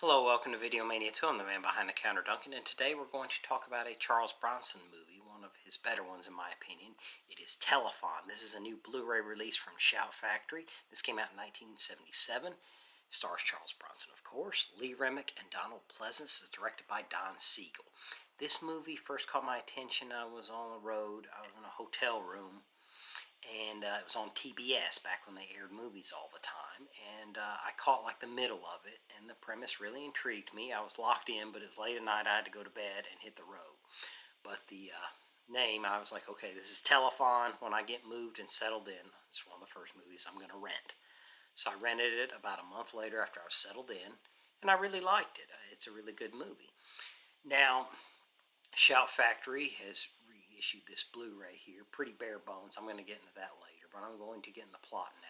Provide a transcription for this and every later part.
Hello, welcome to Video Mania 2. I'm the man behind the counter, Duncan, and today we're going to talk about a Charles Bronson movie, one of his better ones in my opinion. It is Telefon. This is a new Blu-ray release from Shout Factory. This came out in 1977. Stars Charles Bronson, of course, Lee Remick, and Donald Pleasance. Is directed by Don Siegel. This movie first caught my attention. I was on the road. I was in a hotel room. And it was on TBS back when they aired movies all the time, and I caught like the middle of it, and the premise really intrigued me. I was locked in, but it was late at night. I had to go to bed and hit the road. But the name, I was like, okay, this is Telefon. When I get moved and settled in, it's one of the first movies I'm going to rent. So I rented it about a month later after I was settled in, and I really liked it. It's a really good movie. Now, Shout Factory has reissued this Blu-ray here, pretty bare bones. I'm going to get into that later, but I'm going to get in the plot now.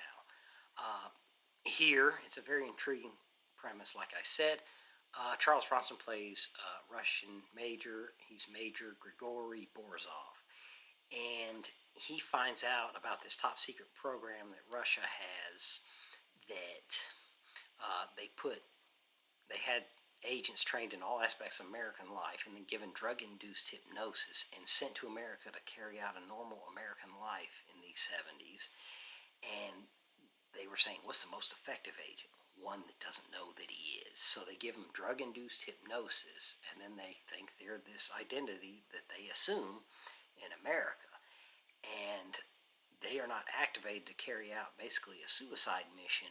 Here, it's a very intriguing premise, like I said. Charles Bronson plays Russian Major. He's Major Grigory Borzov. And he finds out about this top secret program that Russia has that they had agents trained in all aspects of American life and then given drug-induced hypnosis and sent to America to carry out a normal American life in the 70s. And they were saying, what's the most effective agent? One that doesn't know that he is. So they give him drug-induced hypnosis, and then they think they're this identity that they assume in America. And they are not activated to carry out basically a suicide mission.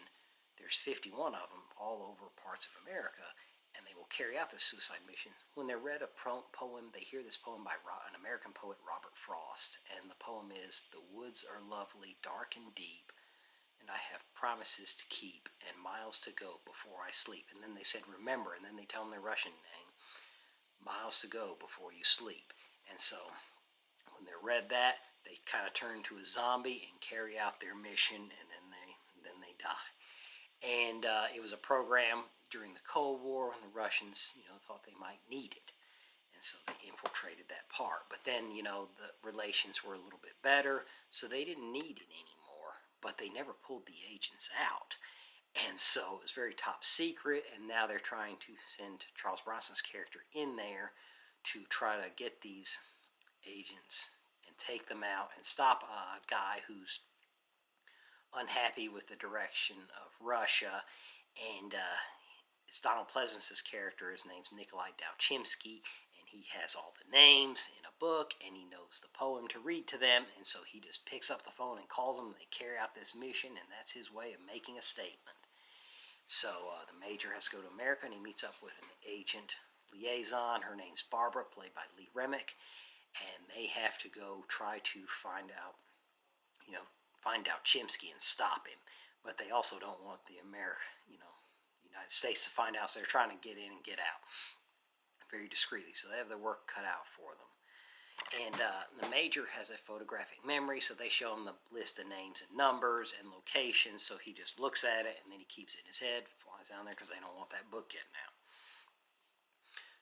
There's 51 of them all over parts of America, and they will carry out this suicide mission. When they're read a poem, they hear this poem by an American poet, Robert Frost, and the poem is, "The woods are lovely, dark and deep, and I have promises to keep and miles to go before I sleep." And then they said, "Remember," and then they tell them their Russian name, "Miles to go before you sleep." And so when they read that, they kind of turn to a zombie and carry out their mission, and then they die. And it was a program during the Cold War when the Russians, thought they might need it. And so they infiltrated that part. But then, the relations were a little bit better, so they didn't need it anymore. But they never pulled the agents out. And so it was very top secret, and now they're trying to send Charles Bronson's character in there to try to get these agents and take them out and stop a guy who's unhappy with the direction of Russia. And it's Donald Pleasance's character. His name's Nikolai Dowchimsky, and he has all the names in a book, and he knows the poem to read to them, and so he just picks up the phone and calls them, and they carry out this mission, and that's his way of making a statement. So the Major has to go to America, and he meets up with an agent liaison. Her name's Barbara, played by Lee Remick, and they have to go try to find out Chimsky and stop him. But they also don't want the United States to find out, so they're trying to get in and get out very discreetly. So they have their work cut out for them. And the Major has a photographic memory, so they show him the list of names and numbers and locations, so he just looks at it, and then he keeps it in his head, flies down there, because they don't want that book getting out.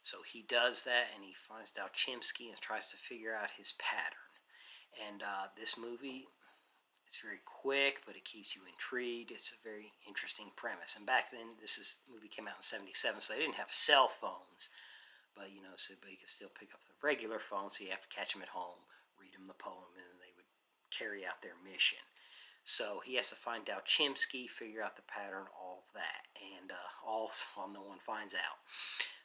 So he does that, and he finds out Chimsky and tries to figure out his pattern. And this movie, it's very quick, but it keeps you intrigued. It's a very interesting premise. And back then, this movie came out in 77, so they didn't have cell phones. But, so you could still pick up the regular phone, so you have to catch them at home, read them the poem, and then they would carry out their mission. So he has to find out Chimsky, figure out the pattern, all of that. And all while no one finds out.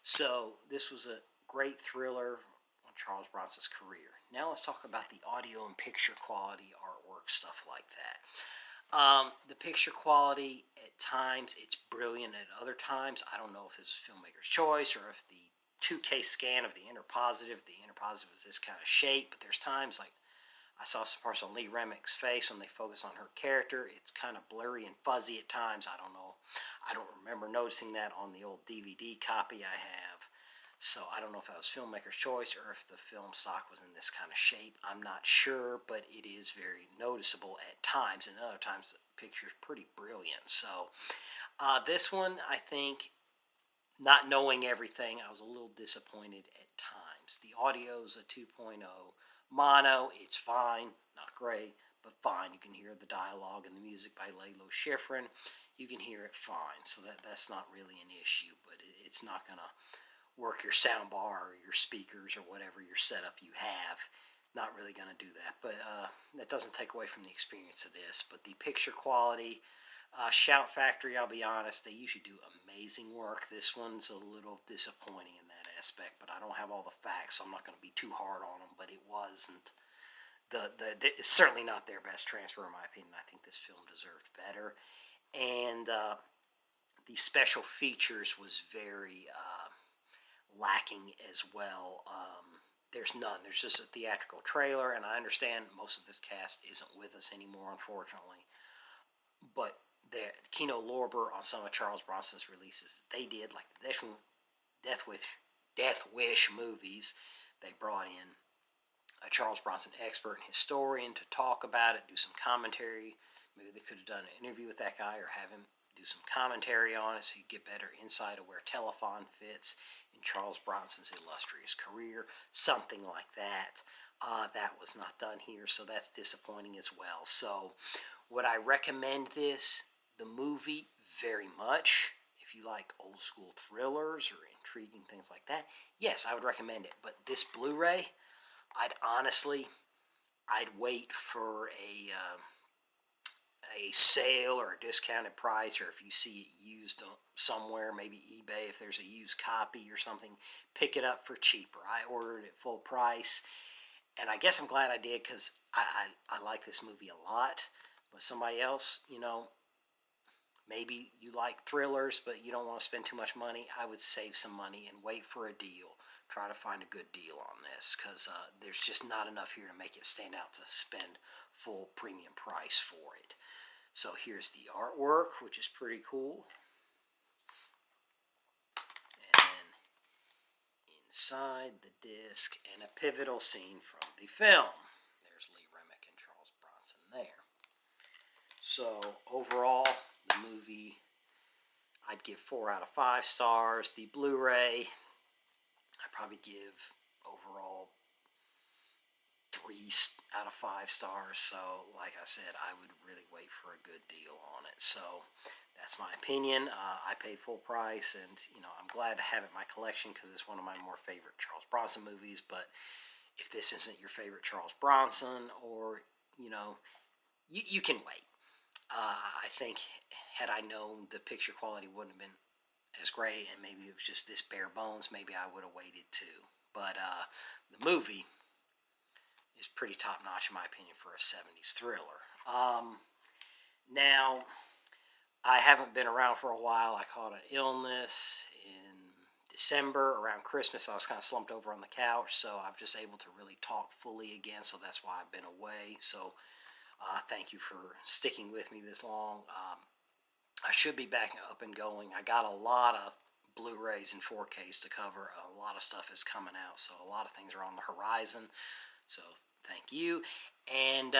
So this was a great thriller on Charles Bronson's career. Now let's talk about the audio and picture quality, artwork, stuff like that. The picture quality, at times, it's brilliant. At other times, I don't know if it's filmmaker's choice or if the 2K scan of the inner positive was this kind of shape. But there's times, like I saw some parts on Lee Remick's face when they focus on her character. It's kind of blurry and fuzzy at times. I don't know. I don't remember noticing that on the old DVD copy I have. So I don't know if that was filmmaker's choice or if the film stock was in this kind of shape. I'm not sure, but it is very noticeable at times, and other times the picture is pretty brilliant. So this one, I think, not knowing everything, I was a little disappointed at times. The audio is a 2.0 mono. It's fine, not great, but fine. You can hear the dialogue and the music by Lalo Schifrin. You can hear it fine, so that's not really an issue, but it's not going to work your sound bar or your speakers or whatever your setup you have. Not really going to do that, but that doesn't take away from the experience of this. But the picture quality, Shout Factory, I'll be honest, they usually do amazing work. This one's a little disappointing in that aspect, but I don't have all the facts, so I'm not going to be too hard on them. But it wasn't it's certainly not their best transfer, in my opinion. I think this film deserved better, and the special features was very lacking as well. There's none. There's just a theatrical trailer, and I understand most of this cast isn't with us anymore, unfortunately. But Kino Lorber on some of Charles Bronson's releases that they did, like the Death Wish movies, they brought in a Charles Bronson expert and historian to talk about it, do some commentary. Maybe they could have done an interview with that guy or have him do some commentary on it so you get better insight of where Telefon fits in Charles Bronson's illustrious career, something like that. That was not done here, so that's disappointing as well. So would I recommend the movie, very much? If you like old school thrillers or intriguing things like that, yes, I would recommend it. But this Blu-ray, I'd wait for a sale or a discounted price, or if you see it used somewhere, maybe eBay, if there's a used copy or something, pick it up for cheaper. I ordered it full price, and I guess I'm glad I did, because I like this movie a lot. But somebody else, maybe you like thrillers, but you don't want to spend too much money, I would save some money and wait for a deal. Try to find a good deal on this, because there's just not enough here to make it stand out to spend full premium price for it. So here's the artwork, which is pretty cool. And then inside the disc, and a pivotal scene from the film. There's Lee Remick and Charles Bronson there. So overall, the movie, I'd give 4 out of 5 stars. The Blu-ray, I'd probably give overall 3 out of 5 stars. So like I said, I would really wait for a good deal on it. So that's my opinion. I paid full price, and I'm glad to have it in my collection, because it's one of my more favorite Charles Bronson movies. But if this isn't your favorite Charles Bronson, or you can wait. I think had I known the picture quality wouldn't have been as great, and maybe it was just this bare bones, maybe I would have waited too. But the movie is pretty top notch, in my opinion, for a 70s thriller. Now, I haven't been around for a while. I caught an illness in December around Christmas. I was kind of slumped over on the couch, so I'm just able to really talk fully again. So that's why I've been away. So thank you for sticking with me this long. I should be back up and going. I got a lot of Blu-rays and 4Ks to cover. A lot of stuff is coming out, so a lot of things are on the horizon. So thank you, and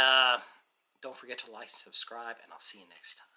don't forget to like and subscribe, and I'll see you next time.